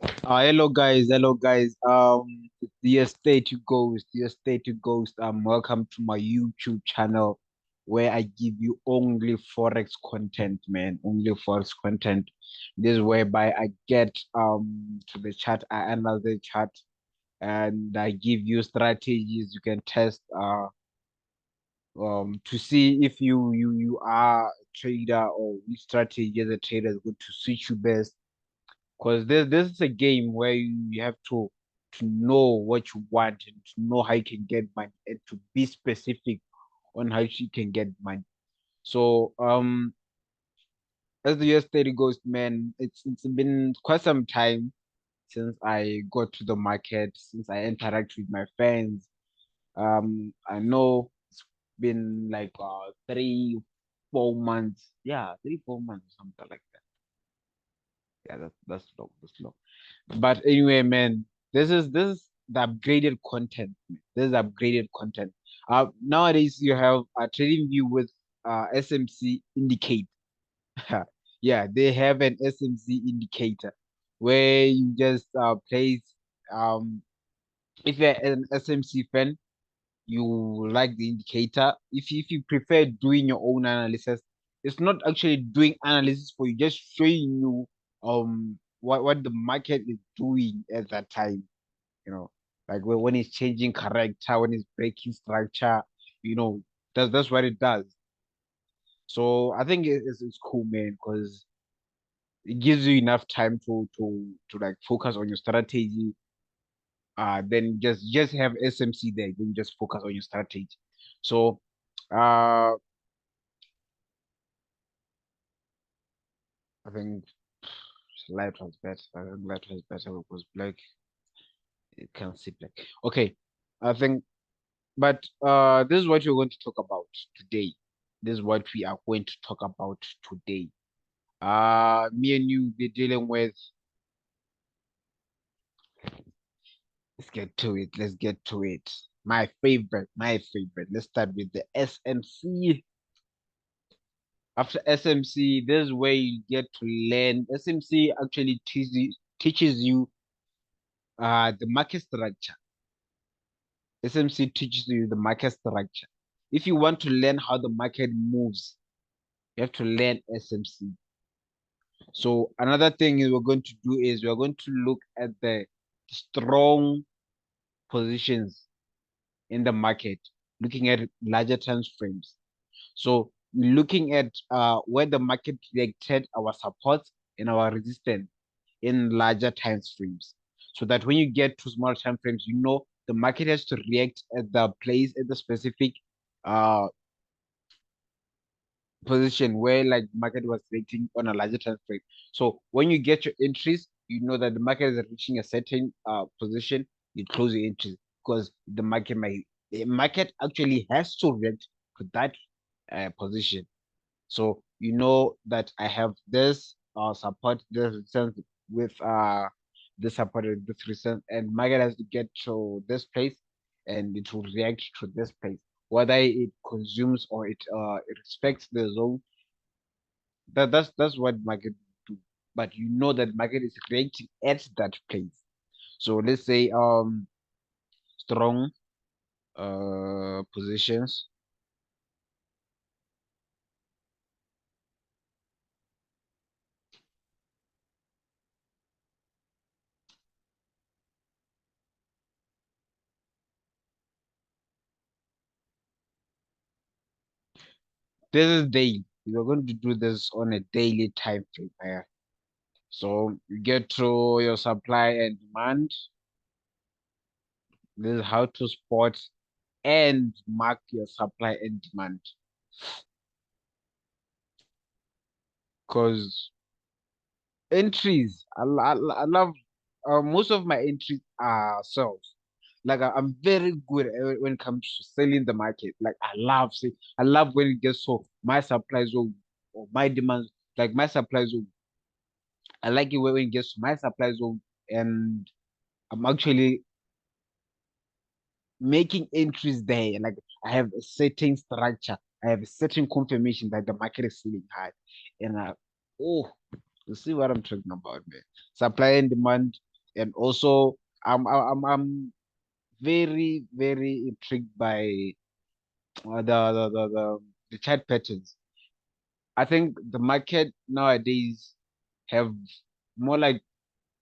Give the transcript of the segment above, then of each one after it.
Hello guys. It's the estate ghost. Welcome to my YouTube channel, where I give you only forex content, man. Only forex content. This is whereby I get to the chart, I analyze the chart, and I give you strategies you can test to see if you are a trader, or which strategy as a trader is going to suit you best, because this is a game where you have to know what you want and to know how you can get money and to be specific on how you can get money. So as the year steady goes, man, it's been quite some time since I got to the market, since I interact with my friends. I know it's been like 3 4 months. Yeah, 3 4 months, something like that. Yeah, that's long. That's long. But anyway, man, this is the upgraded content. Man. This is upgraded content. Nowadays you have a trading view with SMC indicator. Yeah, they have an SMC indicator where you just place um if you're an SMC fan, you like the indicator. If you prefer doing your own analysis, it's not actually doing analysis for you, just showing you what the market is doing at that time, you know, like when it's changing character, when it's breaking structure, you know, that's what it does. So I think it's cool, man, because it gives you enough time to like focus on your strategy. Then just have SMC there, then just focus on your strategy. So uh I think light was better. I think light was better because black, you can see black. Okay, I think, but this is what we're going to talk about today. This is what we are going to talk about today. Me and you be dealing with. Let's get to it. Let's get to it. My favorite, my favorite. Let's start with the SMC. After SMC, this is where you get to learn. SMC actually teaches you the market structure. SMC teaches you the market structure. If you want to learn how the market moves, you have to learn SMC. So another thing is we're going to do is we're going to look at the strong positions in the market, looking at larger time frames. So looking at where the market reacted, our support and our resistance in larger time frames. So that when you get to small time frames, you know the market has to react at the place, at the specific uh position where like market was reacting on a larger time frame. So when you get your entries, you know that the market is reaching a certain position, you close your entries because the market actually has to react to that position. So you know that I have this support, this resistance with this support with this resistance, and market has to get to this place and it will react to this place. Whether it consumes or it respects the zone, that's what market do. But you know that market is reacting at that place. So let's say strong positions. This is daily. We're going to do this on a daily time frame. So you get to your supply and demand. This is how to spot and mark your supply and demand. Because entries, I love most of my entries are sales. Like I'm very good when it comes to selling the market. Like I love when it gets so my supply zone or my demand, like my supply zone. I like it when it gets to my supply zone and I'm actually making entries there. Like I have a certain structure, I have a certain confirmation that the market is selling high, and oh, You see what I'm talking about, man? Supply and demand, and also I'm very very intrigued by the chart patterns. I think the market nowadays have more like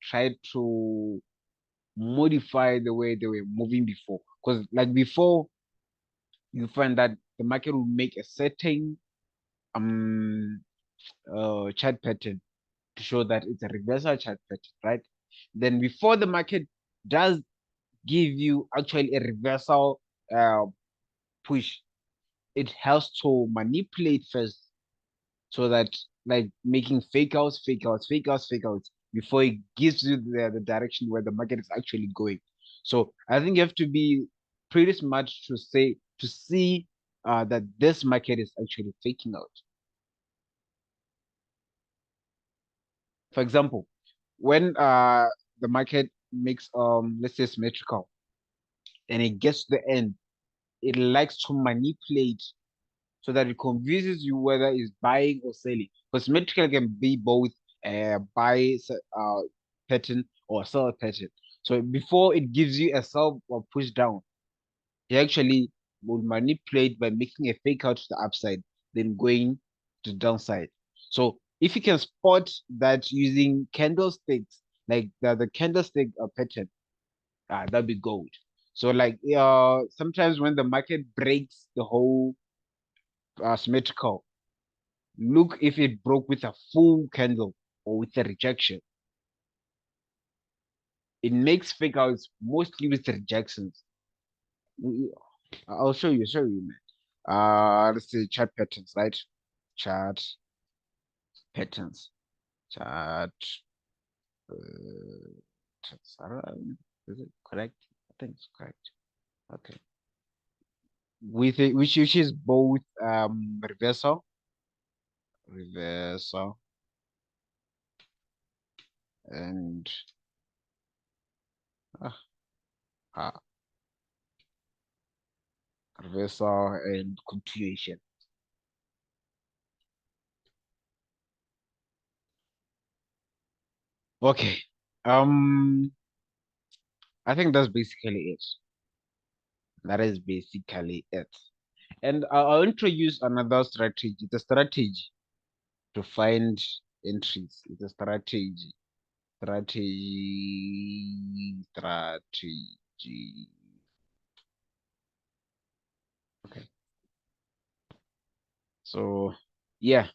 tried to modify the way they were moving before. Because like before, you find that the market will make a certain um chart pattern to show that it's a reversal chart pattern, right? Then before the market does give you actually a reversal uh, push, it has to manipulate first so that like making fake outs, fake outs, fake outs, fake outs before it gives you the direction where the market is actually going. So I think you have to be pretty smart to say to see that this market is actually faking out. For example, when the market makes let's say symmetrical and it gets to the end, it likes to manipulate so that it confuses you whether it's buying or selling. Because symmetrical can be both buy pattern or sell pattern. So before it gives you a sell or push down, it actually will manipulate by making a fake out to the upside, then going to the downside. So if you can spot that using candlesticks, like the candlestick pattern, that'd be gold. So like sometimes when the market breaks the whole symmetrical, look if it broke with a full candle or with a rejection. It makes fake outs mostly with rejections. I'll show you, man. Let's say chart patterns, right? Chart patterns, chart patterns. I don't know. Is it correct? I think it's correct. Okay. With it, which is both reversal, and uh, uh, reversal and continuation. Okay. Um, I think that's basically it. That is basically it. And I'll introduce another strategy. The strategy to find entries. It's a strategy. Strategy. Okay. So yeah.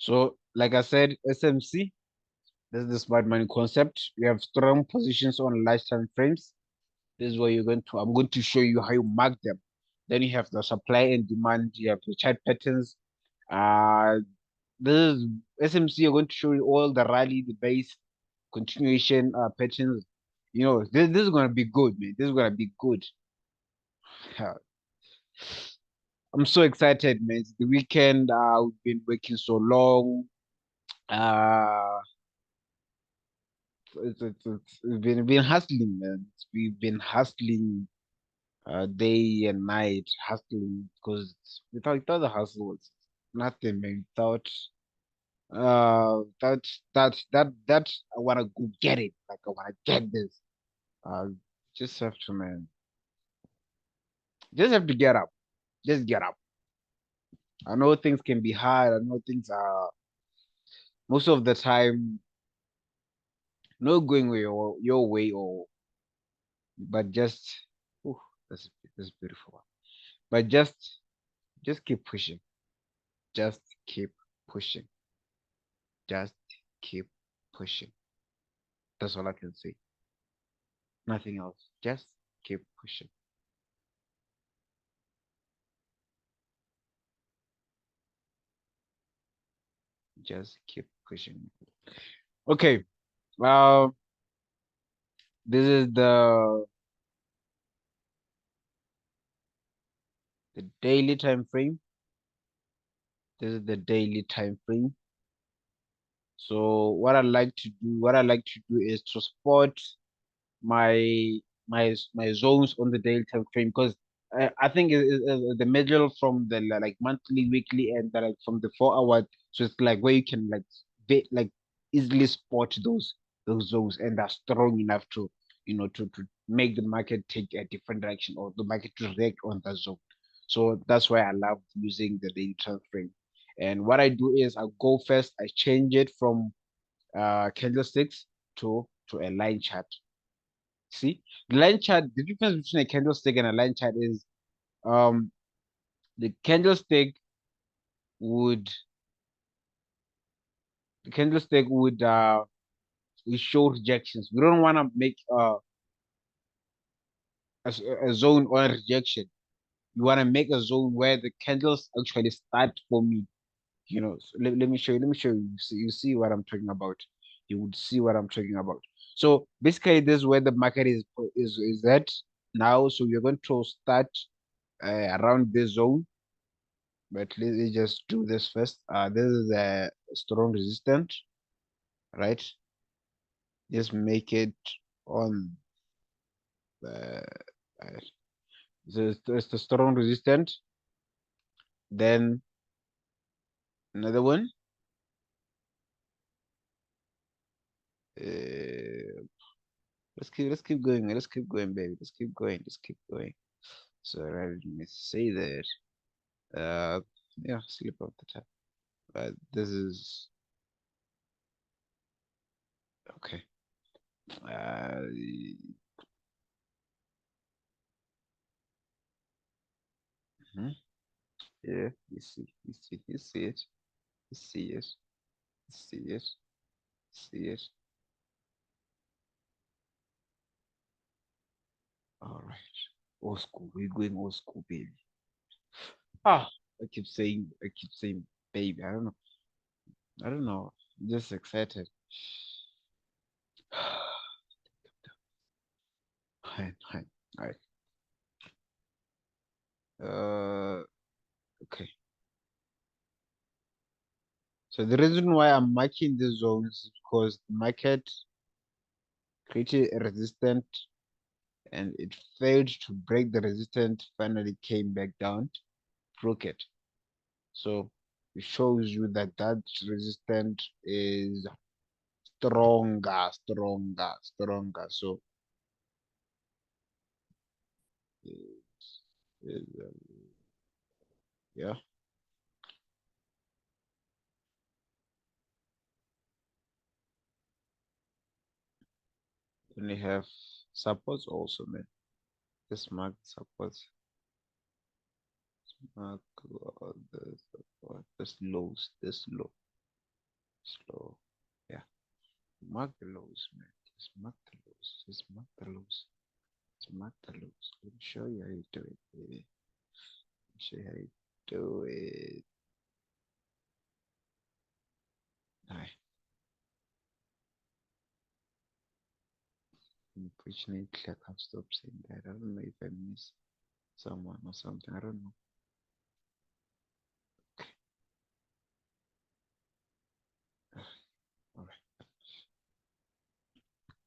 So like I said, SMC, this is the smart money concept. We have strong positions on large time frames. This is where I'm going to show you how you mark them. Then you have the supply and demand, you have the chart patterns. Uh, this is SMC, you're going to show you all the rally, the base, continuation patterns. You know, this is gonna be good, man. This is gonna be good. Yeah. I'm so excited, man. It's the weekend. We've been working so long. Uh, it's been hustling, man. We've been hustling day and night, hustling because without the hustle, it's nothing, man. That that I wanna go get it. Like I wanna get this. Uh, just have to, man. Just have to get up. Just get up. I know things can be hard. I know things are most of the time not going your way or but just ooh, that's beautiful. But just keep pushing. Just keep pushing. Just keep pushing. That's all I can say. Nothing else. Just keep pushing. Just keep pushing. Okay. Well, This is the daily time frame. This is the daily time frame. So what I like to do is to spot my my zones on the daily time frame, because I think the middle from the like monthly, weekly, and like from the 4 hour, so it's like where you can like like easily spot those zones, and are strong enough to to make the market take a different direction, or the market to react on that zone. So that's why I love using the daily time frame. And what I do is I go first, I change it from candlesticks to a line chart. See, the line chart, the difference between a candlestick and a line chart is um the candlestick would the candlestick would show rejections. We don't want to make a zone or a rejection. You want to make a zone where the candles actually start forming. So let me show you. Let me show you. You see what I'm talking about. You would see what I'm talking about. So basically, this is where the market is at now. So we're going to start around this zone. But let's just do this first. This is a strong resistance, right? Just make it on the it's the strong resistance. Then another one. Uh, let's keep going. Let's keep going, baby. Let's keep going. Let's keep going. So let me say that. Uh, yeah, slip off the top. But this is okay. Mhm. Yeah, you see it, you see it, you see it, see it. All right. Old school. We're going old school, baby. Ah, I keep saying, baby. I don't know. I don't know. I'm just excited. Fine, fine. All right. Okay. So the reason why I'm marking the zones is because the market created a resistance and it failed to break the resistance, finally came back down, broke it. So it shows you that that resistance is stronger, stronger, stronger. So yeah, only have supports also, man. Just mark supports, mark the support, this lows, this low, slow. Yeah, mark the lows, man. Just mark the lows, just mark the lows, just mark the lows. Let me show you how you do it, baby. Let me show you how you do it. Alright, unfortunately, I can't stop saying that. I don't know if I miss someone or something. I don't know. All right,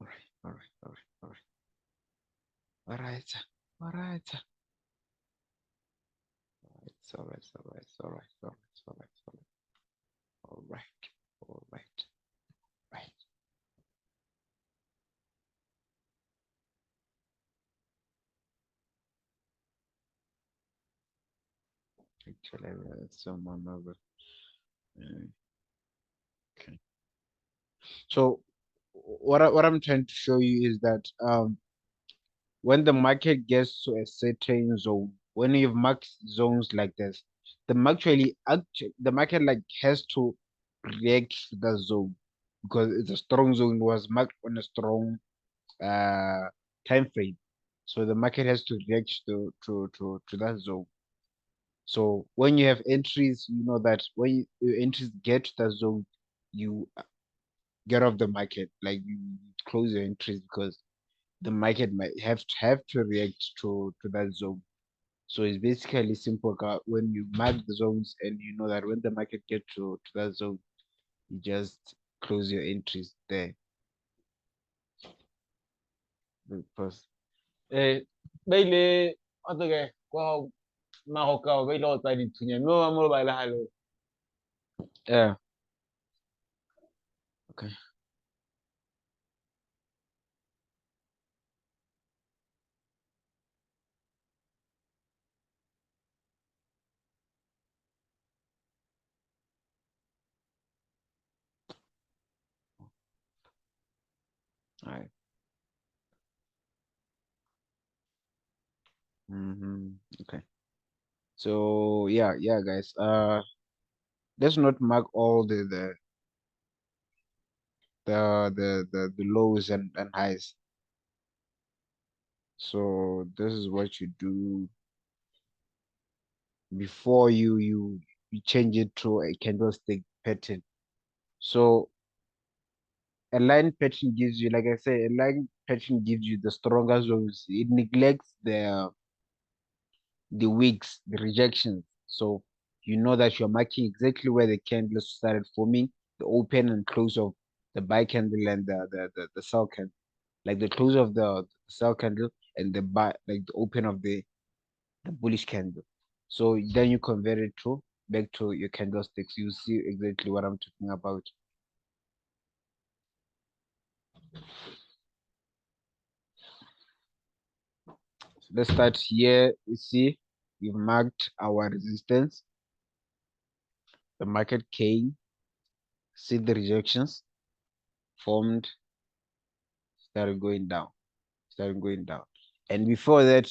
all right, all right, all right, all right, all right, all right. It's all right, it's all right, it's all right, it's all right, it's all right, it's all right, all right, right. Actually, someone over. Uh, okay. So what I'm trying to show you is that when the market gets to a certain zone, when you've marked zones like this, the market like has to react to that zone because it's a strong zone. It was marked on a strong uh time frame. So the market has to react to that zone. So when you have entries, you know that when your entries get to that zone, you get off the market, like you close your entries because the market might have to react to that zone. So it's basically simple. When you mark the zones and you know that when the market get to that zone, you just close your entries there. Because ba ile o to ke ko ma go ka ba ile go tsa dithunya mme mo ba ile halo yeah, okay. All right. Okay. So yeah, guys. Let's not mark all the lows and highs. So this is what you do before you change it to a candlestick pattern. So a line pattern gives you, like I said, a line pattern gives you the stronger zones. It neglects the wicks, the rejections. So you know that you're marking exactly where the candles started forming, the open and close of the buy candle and the sell candle, like the close of the sell candle and the buy, like the open of the bullish candle. So then you convert it to back to your candlesticks. You see exactly what I'm talking about. So let's start here. You see, we've marked our resistance. The market came, see the rejections formed, started going down, started going down. And before that,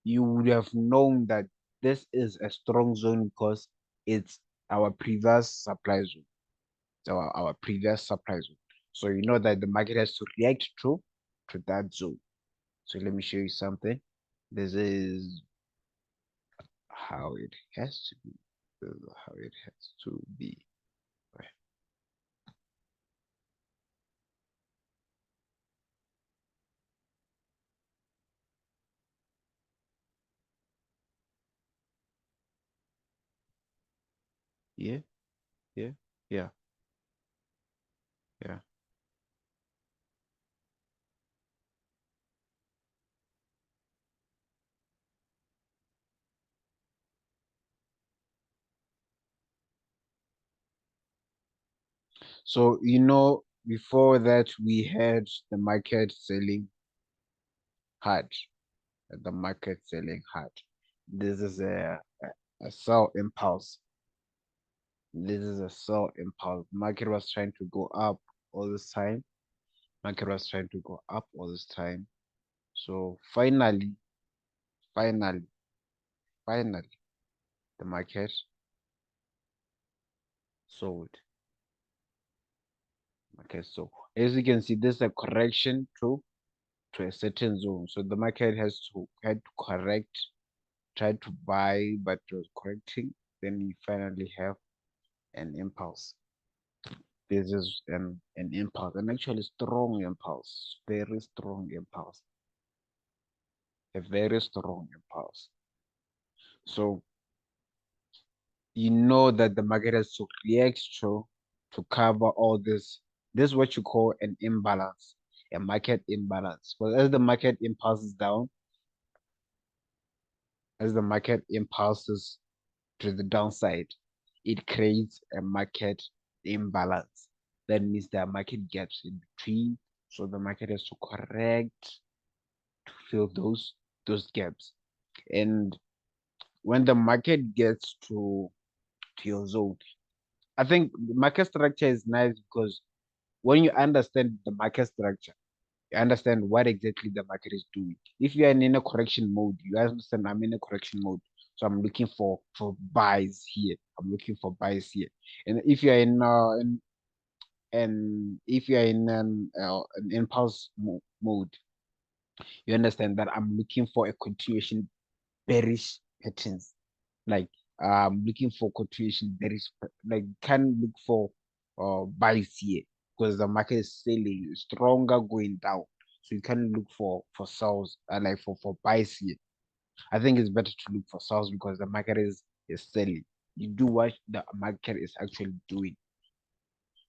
you would have known that this is a strong zone because it's our previous supply zone. It's our previous supply zone. So you know that the market has to react to that zone. So let me show you something. This is how it has to be. This is how it has to be. Yeah, yeah, yeah, yeah. So before that we had the market selling hard. The market selling hard. This is a sell impulse. This is a sell impulse. Market was trying to go up all this time. Market was trying to go up all this time. So finally, finally, the market sold. Okay, so as you can see, this is a correction to a certain zone. So the market had to correct, try to buy, but it was correcting. Then you finally have an impulse. This is an impulse, an actually strong impulse, very strong impulse, a very strong impulse. So you know that the market has to react to cover all this. This is what you call an imbalance, a market imbalance. Because as the market impulses down, as the market impulses to the downside, it creates a market imbalance. That means there are market gaps in between. So the market has to correct to fill those gaps. And when the market gets to your zone, I think the market structure is nice because when you understand the market structure, you understand what exactly the market is doing. If you are in a correction mode, you understand I'm in a correction mode. So I'm looking for buys here. I'm looking for buys here. And if you're in and if you're in an impulse mode, you understand that I'm looking for a continuation bearish patterns. Like I'm looking for continuation bearish, like can look for buys here because the market is selling stronger going down. so you can look for sales, like for buys here. I think it's better to look for sales because the market is selling. You do what the market is actually doing.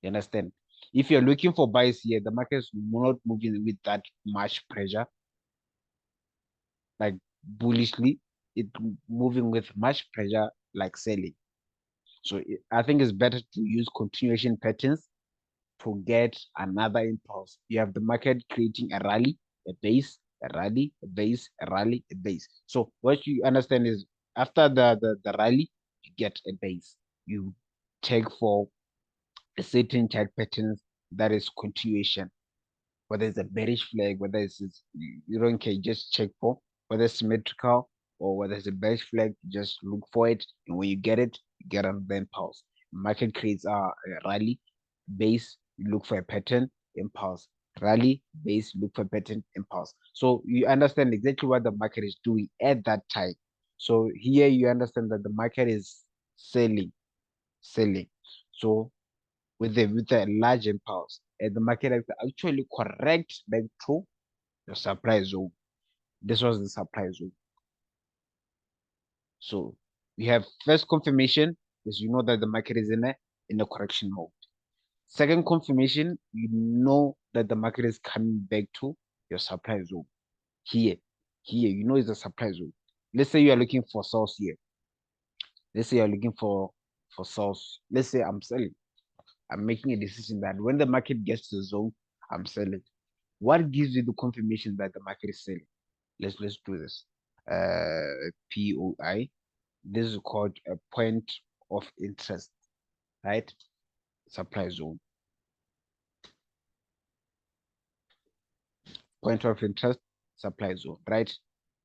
You understand? If you're looking for buys here, the market is not moving with that much pressure, like bullishly. It moving with much pressure, like selling. So I think it's better to use continuation patterns to get another impulse. You have the market creating a rally, a base, a rally, a base, a rally, a base. So what you understand is after the rally, you get a base. You check for a certain chart patterns that is continuation. Whether it's a bearish flag, whether it's you don't care, just check for whether it's symmetrical or whether it's a bearish flag, just look for it. And when you get it, you get on the impulse. Market creates a rally, base, you look for a pattern, impulse. Rally, base, look for a pattern, impulse. So you understand exactly what the market is doing at that time. So here you understand that the market is selling, selling. So with a large impulse, and the market has actually correct back to the supply zone. This was the supply zone. So we have first confirmation is you know that the market is in a correction mode. Second confirmation, you know that the market is coming back to your supply zone. Here, here, you know it's a supply zone. Let's say you are looking for source here. Let's say you're looking for source. Let's say I'm selling. I'm making a decision that when the market gets to the zone, I'm selling. What gives you the confirmation that the market is selling? Let's do this. POI. This is called a point of interest, right? Supply zone. Point of interest, supply zone, right?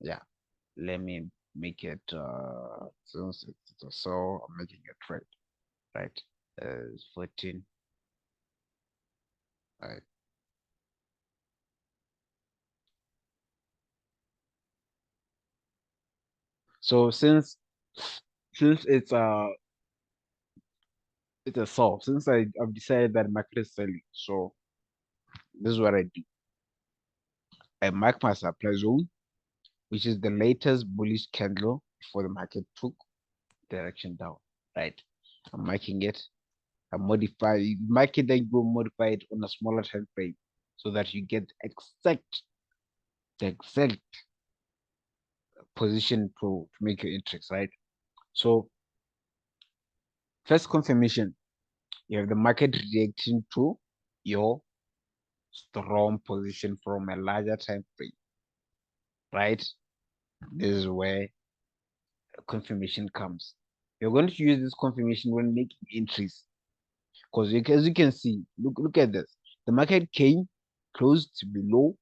Yeah. Let me make it since it's so I'm making a trade, right? 14. Right. So since it's a solve, since I've decided that market is selling, so this is what I do. I mark my supply zone, which is the latest bullish candle before the market took direction down, right? I'm marking it. I modify mark it, then go modify it on a smaller time frame so that you get the exact position to make your entries, right? So first confirmation, you have the market reacting to your strong position from a larger time frame, right? This is where confirmation comes. You're going to use this confirmation when making entries because as you can see, look at this. The market came close to below,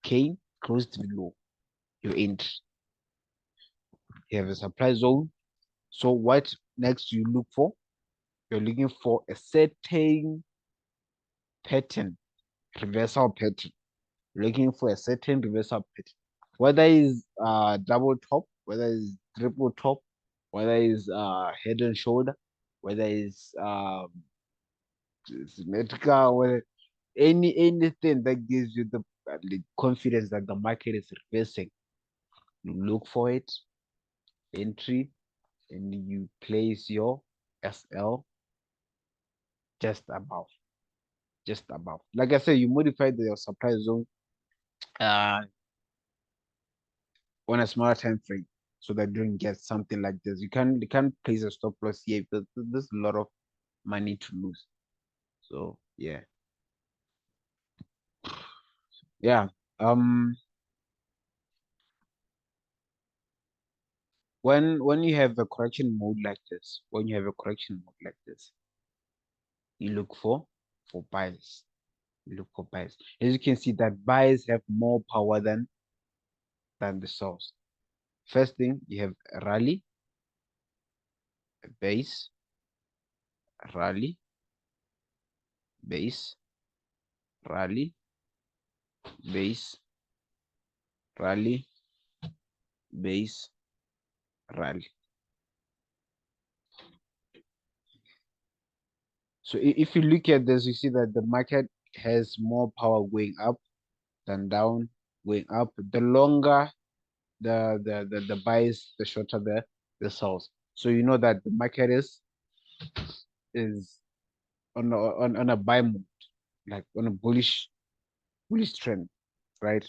came close to below your entry. You have a supply zone. So what next you look for? You're looking for a certain pattern, reversal pattern. You're looking for a certain reversal pattern. Whether it's double top, whether it's triple top, whether it's head and shoulder, whether it's symmetrical, whether anything that gives you the confidence that the market is reversing. You look for it, entry, and you place your SL just above, just above. Like I said, you modify your supply zone uh on a smaller time frame so that you don't get something like this. You can't place a stop loss here because there's a lot of money to lose. So yeah, yeah. Um, when you have a correction mode like this, when you have a correction mode like this, you look for buys. You look for buys. As you can see, that buys have more power than the source. First thing, you have a rally, a base, a rally, base, rally, base, rally, base, rally. So if you look at this, you see that the market has more power going up then down, going up. The longer the buys, the shorter the sells. So you know that the market is on a buy mode, like on a bullish trend, right?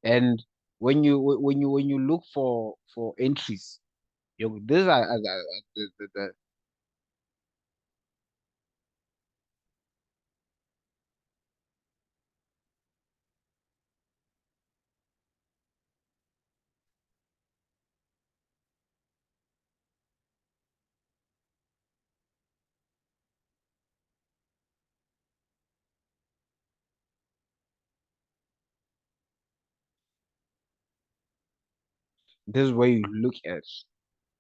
And when you look for entries, these are the this is where you look at.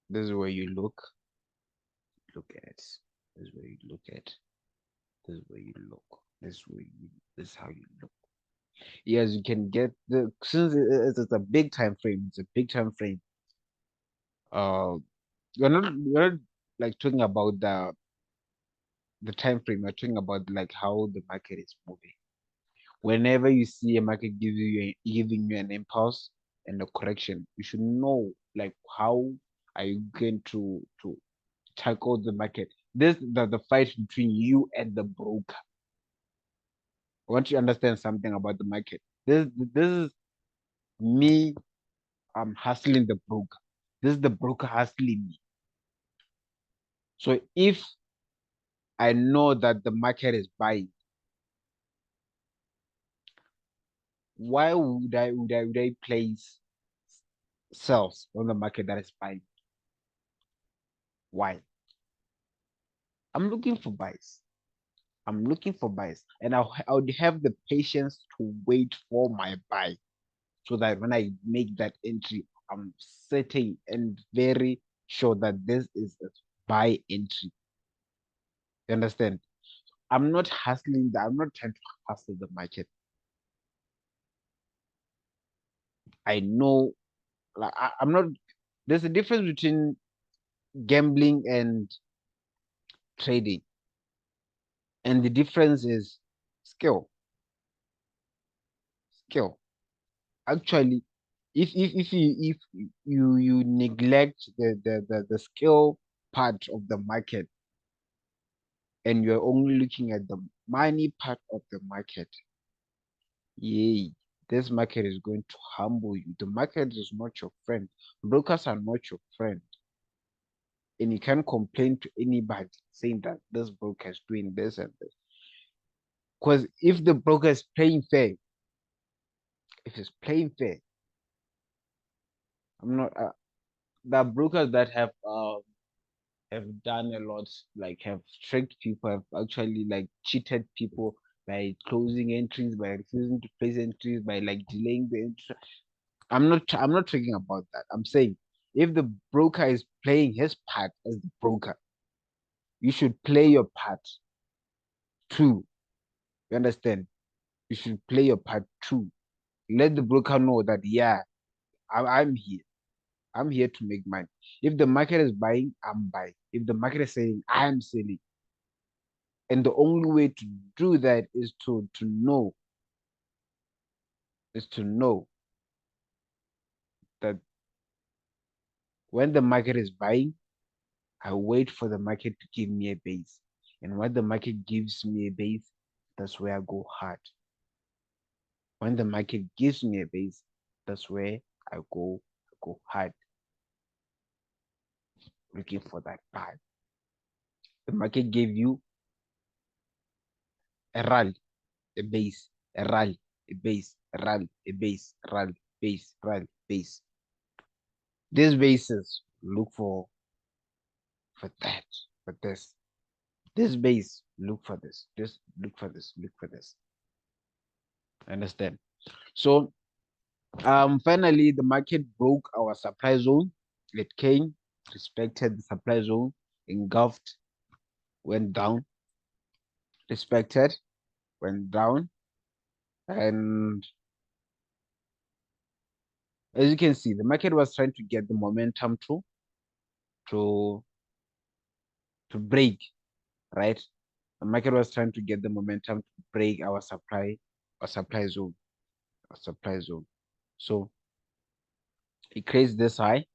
This is where you look at. This is where you look at. This is where you look. This is where you. This is how you look. Yes, you can get the since it's a big time frame. It's a big time frame. Uh, we're not like talking about the time frame. We're talking about like how the market is moving. Whenever you see a market giving you an impulse and a correction, you should know like how are you going to tackle the market. This the fight between you and the broker. I want you to understand something about the market. This is me. I'm hustling the broker. This is the broker hustling me. So if I know that the market is buying, why would I place sells on the market that is buying? Why? I'm looking for buys. I'm looking for buys, and I would have the patience to wait for my buy, so that when I make that entry, I'm certain and very sure that this is a buy entry. You understand? I'm not hustling that. I'm not trying to hustle the market. I know, like I'm not. There's a difference between gambling and trading, and the difference is skill. Skill. Actually, if you neglect the skill part of the market, and you're only looking at the money part of the market, yay, this market is going to humble you. The market is not your friend. Brokers are not your friend. And you can't complain to anybody saying that this broker is doing this and this. Because if the broker is playing fair, if it's playing fair, I'm not. The brokers that have done a lot, like have tricked people, have actually like cheated people by closing entries, by refusing to place entries, by like delaying the entry. I'm not talking about that. I'm saying if the broker is playing his part as the broker, you should play your part too. You understand? You should play your part too. Let the broker know that yeah, I'm here. I'm here to make money. If the market is buying, I'm buying. If the market is selling, I'm selling. And the only way to do that is to know that when the market is buying, I wait for the market to give me a base. And when the market gives me a base, that's where I go hard. When the market gives me a base, that's where I go hard, looking for that buy. The market gave you a rally, a base, a rally, a base, a rally, a base, rally, base, rally, base. These bases look for that, for this. This base, look for this. This look for this. Look for this. Understand? So finally the market broke our supply zone. It came, respected the supply zone, engulfed, went down, respected, went down. And as you can see, the market was trying to get the momentum to to break, right? The market was trying to get the momentum to break our supply zone. a supply zone. So it creates this high,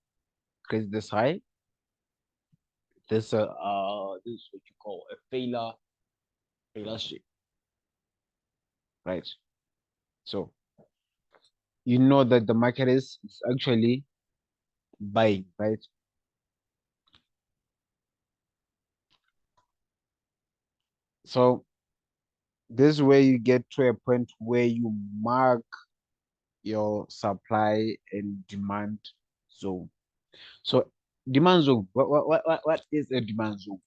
creates this high. This is what you call a failure shape, right? So you know that the market is actually buying, right? So this is where you get to a point where you mark your supply and demand zone. So demand zone, what is a demand zone?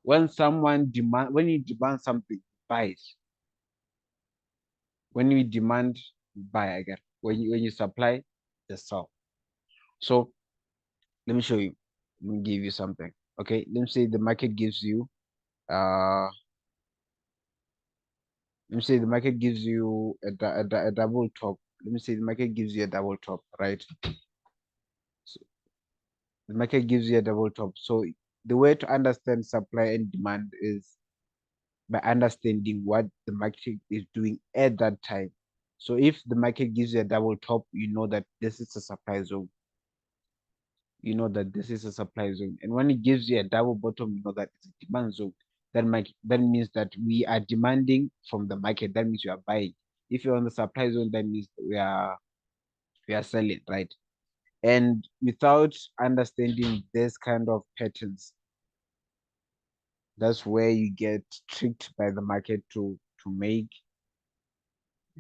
When you demand something, buy it. When you demand, buy again. When you supply, just sell. So let me show you. Let me give you something. Okay, let me say the market gives you let me say the market gives you a double top. Let me say the market gives you a double top, right? So the market gives you a double top. So the way to understand supply and demand is by understanding what the market is doing at that time. So if the market gives you a double top, you know that this is a supply zone. You know that this is a supply zone. And when it gives you a double bottom, you know that it's a demand zone. That means that we are demanding from the market. That means you are buying. If you're on the supply zone, that means we are selling, right? And without understanding this kind of patterns, that's where you get tricked by the market to make.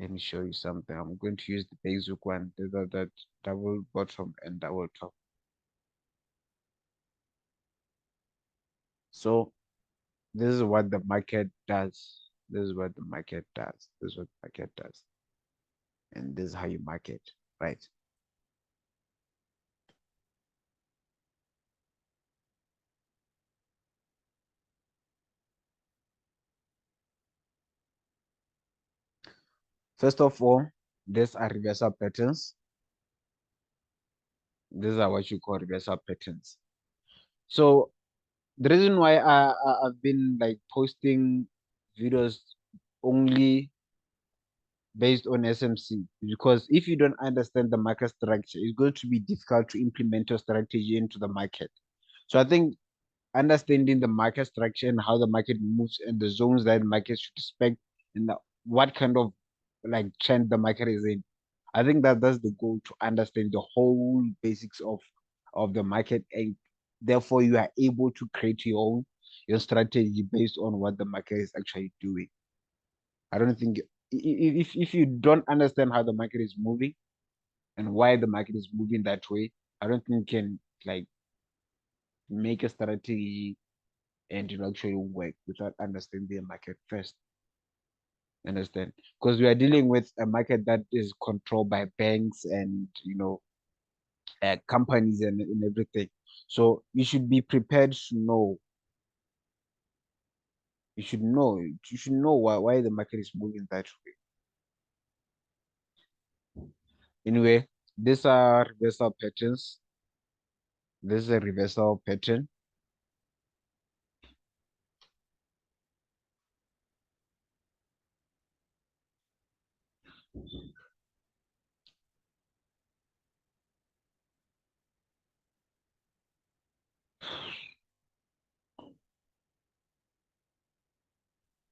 Let me show you something. I'm going to use the basic one. That double bottom and double top. So this is what the market does. This is what the market does. This is what the market does. And this is how you market, right? First of all, these are reversal patterns. These are what you call reversal patterns. So the reason why I've been like posting videos only based on SMC because if you don't understand the market structure, it's going to be difficult to implement your strategy into the market. So I think understanding the market structure and how the market moves and the zones that market should expect and what kind of like trend the market is in. I think that that's the goal to understand the whole basics of the market and therefore you are able to create your strategy based on what the market is actually doing. I don't think if you don't understand how the market is moving and why the market is moving that way, I don't think you can like make a strategy and it will actually work without understanding the market first. Understand? Because we are dealing with a market that is controlled by banks and companies and everything. So you should be prepared to know. You should know. You should know why the market is moving that way. Anyway, these are reversal patterns. This is a reversal pattern.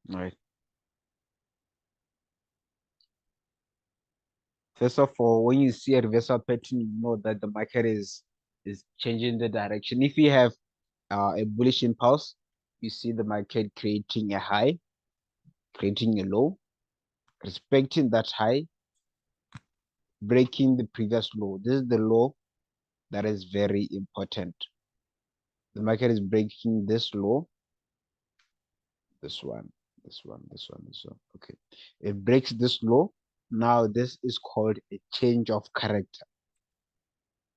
Right. First of all, when you see a reversal pattern, you know that the market is changing the direction. If you have a bullish impulse, you see the market creating a high, creating a low, respecting that high, breaking the previous low. This is the low that is very important. The market is breaking this low, this one, this one, this one, this one. Okay. It breaks this low. Now this is called a change of character.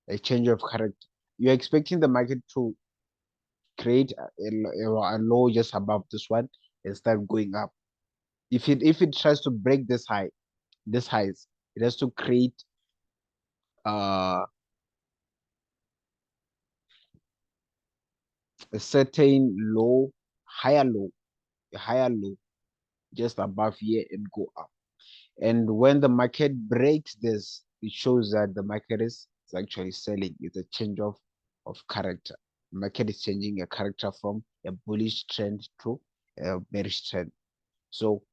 A change of character. You're expecting the market to create a low just above this one and start going up. If it tries to break this highs, it has to create uh, a certain low, higher low, a higher low just above here and go up. And when the market breaks this, it shows that the market is actually selling. It's a change of character. The market is changing a character from a bullish trend to a bearish trend. So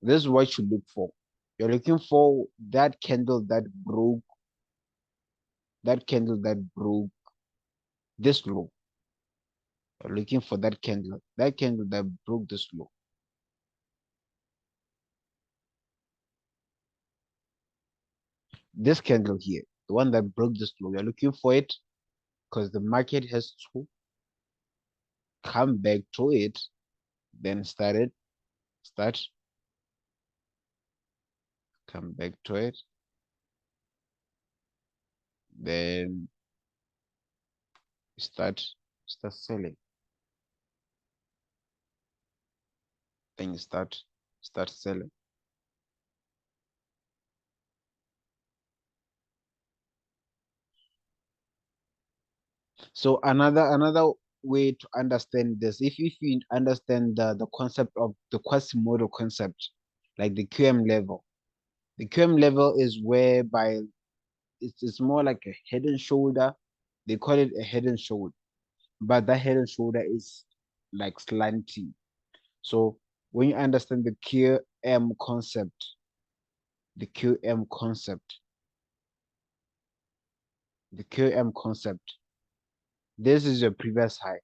this is what you look for. You're looking for that candle that broke this low. You're looking for that candle that broke this low. This candle here, the one that broke this low. You're looking for it because the market has to come back to it, then start, come back to it, then start start selling, then you start selling. So another way to understand this, if you understand the concept of the Quasimodo concept, like the QM level. The QM level is whereby it's more like a head and shoulder. They call it a head and shoulder, but that head and shoulder is like slanty. So when you understand the QM concept, the QM concept, this is your previous high,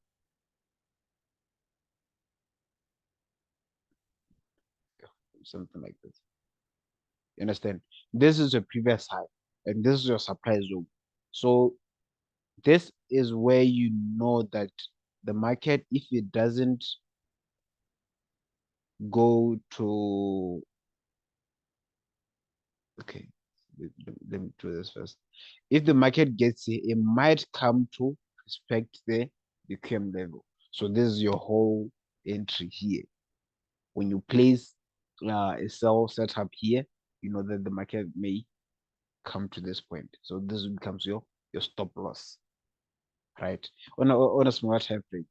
something like this. You understand? This is your previous high, and this is your supply zone. So this is where you know that the market, if it doesn't go to, okay, let me do this first. If the market gets here, it might come to respect the QM level. So this is your whole entry here. When you place a sell setup here, you know that the market may come to this point. So this becomes your stop loss, right? On a smaller time frame,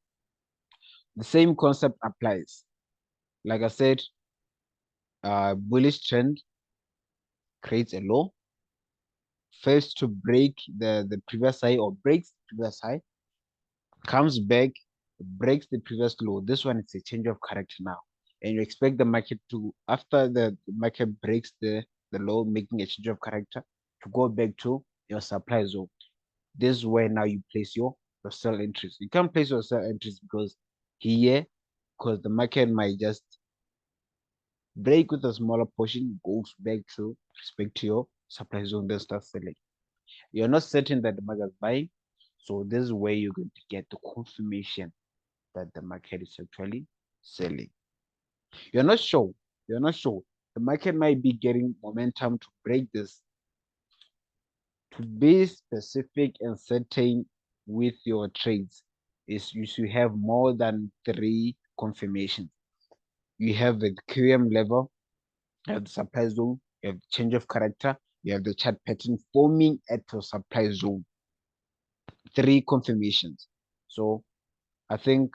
the same concept applies. Like I said, bullish trend creates a low, fails to break the previous high or breaks the previous high, comes back, breaks the previous low. This one is a change of character now. And you expect the market to, after the market breaks the low, making a change of character, to go back to your supply zone. This is where now you place your sell entries. You can't place your sell entries because here, because the market might just break with a smaller portion, goes back to respect to your supply zone, then start selling. You're not certain that the market is buying. So this is where you're going to get the confirmation that the market is actually selling. You're not sure. You're not sure. The market might be getting momentum to break this. To be specific and certain with your trades is you should have more than three confirmations. You have the QM level, you have the supply zone, you have the change of character, you have the chart pattern forming at your supply zone. Three confirmations. So I think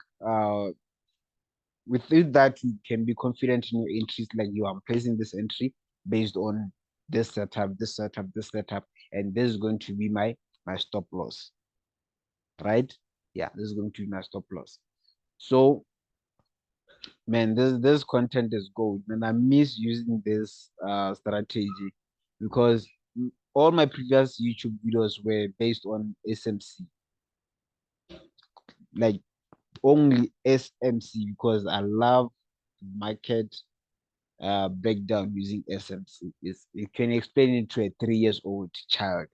with that you can be confident in your entries, like you are placing this entry based on this setup, this setup, this setup, and this is going to be my stop loss, right? Yeah, this is going to be my stop loss. So man, this content is gold, and I miss using this strategy because all my previous YouTube videos were based on SMC, like only SMC, because I love market breakdown using SMC. You can explain it to a 3 years old child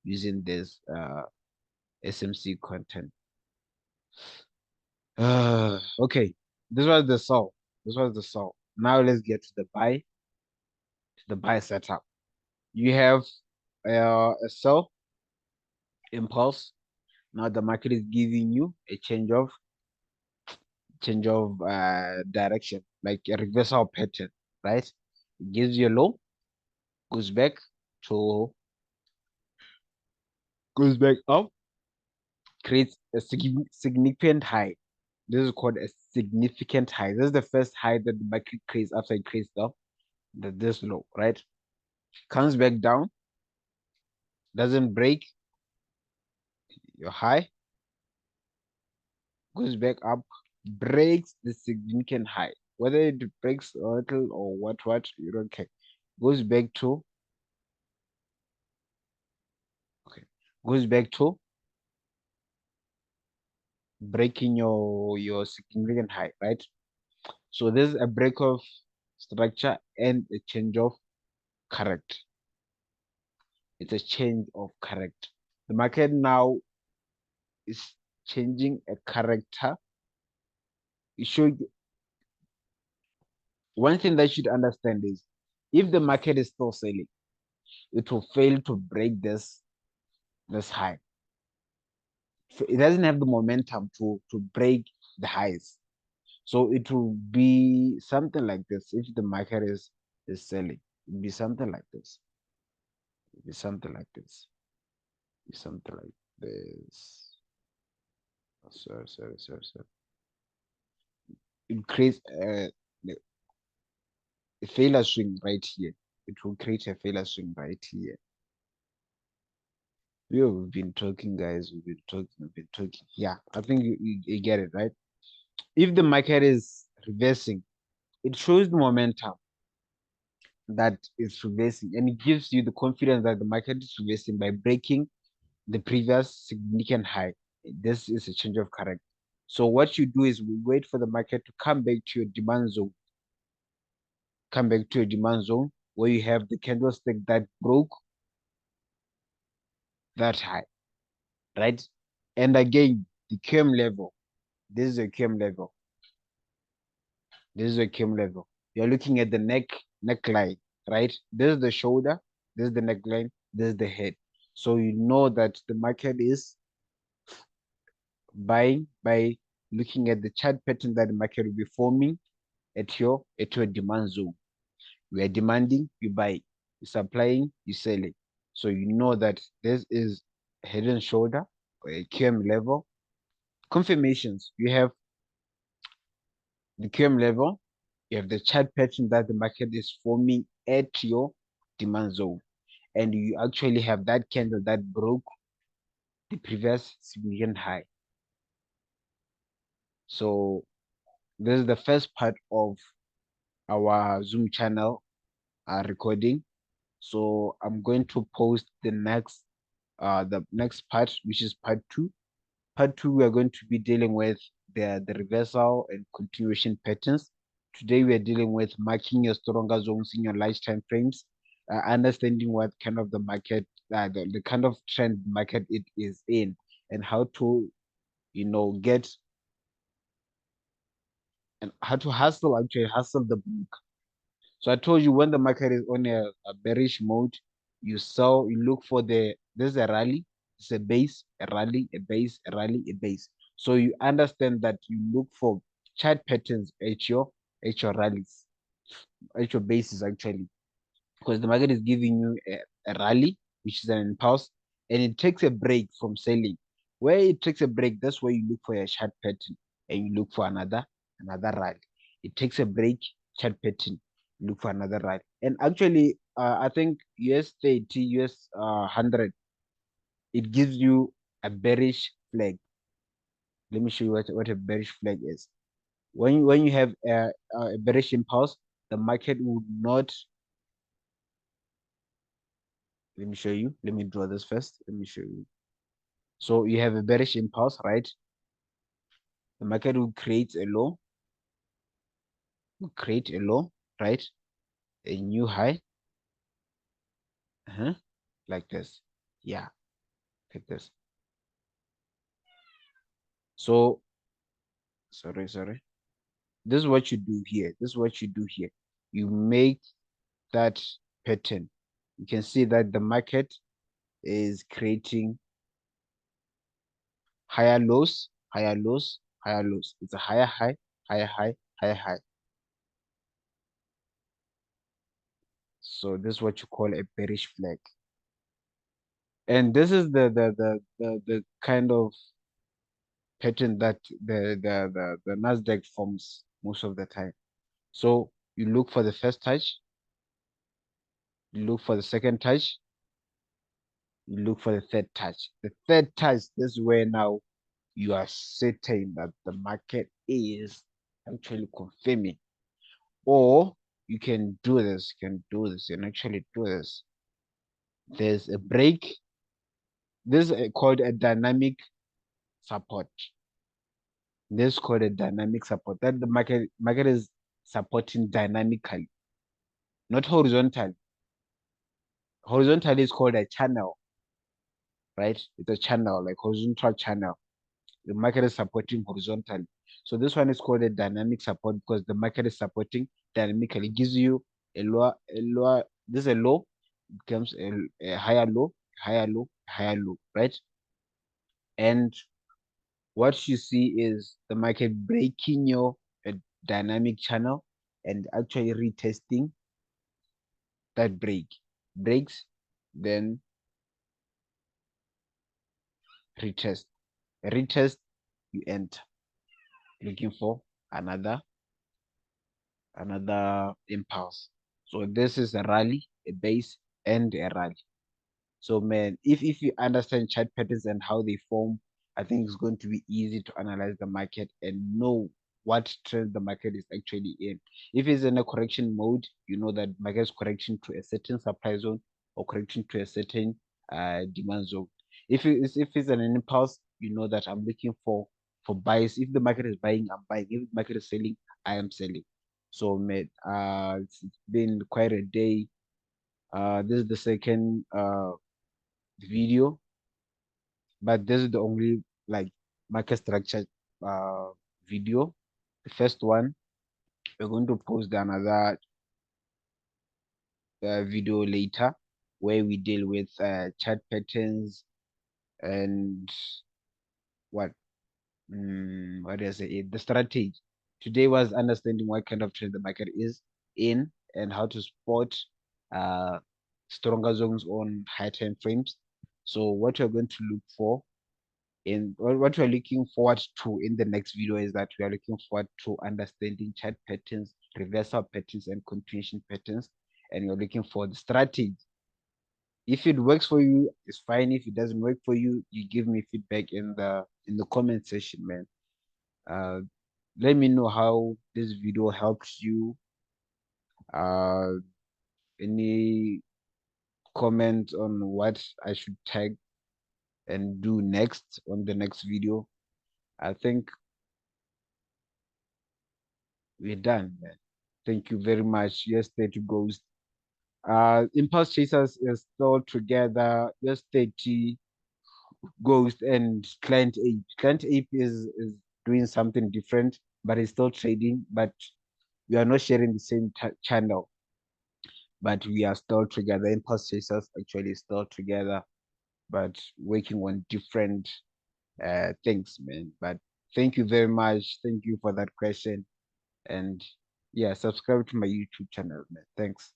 using this SMC content. Okay, this was the sell. This was the sell. Now let's get to the buy setup. You have a sell impulse. Now the market is giving you a change of direction, like a reversal pattern, right? It gives you a low, goes back to goes back up, creates a significant high. This is called a significant high. This is the first high that the market creates after it creates this low, right? comes back down, doesn't break your high, goes back up, breaks the significant high. Whether it breaks a little or what, you don't care. Goes back to, okay, goes back to breaking your significant high, right? So there's a break of structure and a change of character. It's a change of character. The market now is changing a character. You should One thing that you should understand is if the market is still selling, it will fail to break this high. So it doesn't have the momentum to break the highs. So it will be something like this if the market is selling. It will be something like this. It will be something like this. It will be something like this. Oh, sorry. It creates a failure swing right here. It will create a failure swing right here. We've been talking, guys. We've been talking. Yeah, I think you get it, right? If the market is reversing, it shows the momentum that it's reversing, and it gives you the confidence that the market is reversing by breaking the previous significant high. This is a change of character. So what you do is we wait for the market to come back to your demand zone, where you have the candlestick that broke that high, right? And again, the QM level. This is a QM level. This is a QM level. You're looking at the neckline, right? This is the shoulder. This is the neckline. This is the head. So you know that the market is buying by looking at the chart pattern that the market will be forming at your demand zone. We are demanding, you buy. You're supplying, you sell it. So you know that this is a head and shoulder or a QM level. Confirmations. You have the QM level, you have the chart pattern that the market is forming at your demand zone. And you actually have that candle that broke the previous significant high. So this is the first part of our Zoom channel recording. So I'm going to post the next part, which is part two. Part two, we are going to be dealing with the reversal and continuation patterns. Today, we are dealing with marking your stronger zones in your large time frames, understanding what kind of the market, the kind of trend market it is in, and how to, get and how to hustle the book. So I told you when the market is on a bearish mode, you sell, you look for there's a rally, it's a base, a rally, a base, a rally, a base. So you understand that you look for chart patterns at your rallies, at your bases actually, because the market is giving you a rally, which is an impulse, and it takes a break from selling. Where it takes a break, that's where you look for a chart pattern and you look for another rally. It takes a break, chart pattern, look for another rally. And actually, I think US 30, US 100, it gives you a bearish flag. Let me show you what a bearish flag is. When you have a bearish impulse, the market would not. Let me show you. Let me draw this first. Let me show you. So you have a bearish impulse, right? The market will create a low, right? A new high, like this. Yeah, like this. So, sorry. This is what you do here. This is what you do here. You make that pattern. You can see that the market is creating higher lows, higher lows, higher lows. It's a higher high, higher high, higher high. So this is what you call a bearish flag. And this is the kind of pattern that the Nasdaq forms most of the time. So you look for the first touch, You look for the second touch. You look for the third touch. The third touch, this is where now you are certain that the market is actually confirming. Or you can do this, you can actually do this. There's a break. This is called a dynamic support. This is called a dynamic support. That the market is supporting dynamically, not horizontally. Horizontal is called a channel, right? It's a channel, like horizontal channel. The market is supporting horizontally. So this one is called a dynamic support because the market is supporting dynamically. It gives you this is a low, becomes a higher low, higher low, higher low, right? And what you see is the market breaking your dynamic channel and actually retesting that break. Breaks, then retest. Retest, you enter. Looking for another impulse. So this is a rally, a base, and a rally. So man, if you understand chart patterns and how they form, I think it's going to be easy to analyze the market and know what trend the market is actually in. If it's in a correction mode, you know that market is correction to a certain supply zone or correction to a certain demand zone. If it's an impulse, you know that I'm looking for buys. If the market is buying, I'm buying. If the market is selling, I am selling. So man, it's been quite a day. This is the second video, but this is the only like market structure uh video. The first one, we're going to post another video later where we deal with chart patterns and what what do I say? The strategy. Today was understanding what kind of trend the market is in and how to spot uh stronger zones on high time frames. So what you're going to look for in what we're looking forward to in the next video is that we are looking forward to understanding chart patterns, reversal patterns, and continuation patterns. And you're looking for the strategy. If it works for you, it's fine. If it doesn't work for you, you give me feedback in the comment section, man. Uh, let me know how this video helps you. Uh, any comment on what I should tag and do next on the next video. I think we're done, man. Thank you very much. Yes, 30 Ghost. Impulse Chasers is still together. Yes, 30 Ghost and Client Ape. Client Ape is doing something different, but it's still trading. But we are not sharing the same channel, but we are still together. Impulse Chasers actually still together, but working on different things, man. But thank you very much. Thank you for that question. And yeah, subscribe to my YouTube channel, man. Thanks.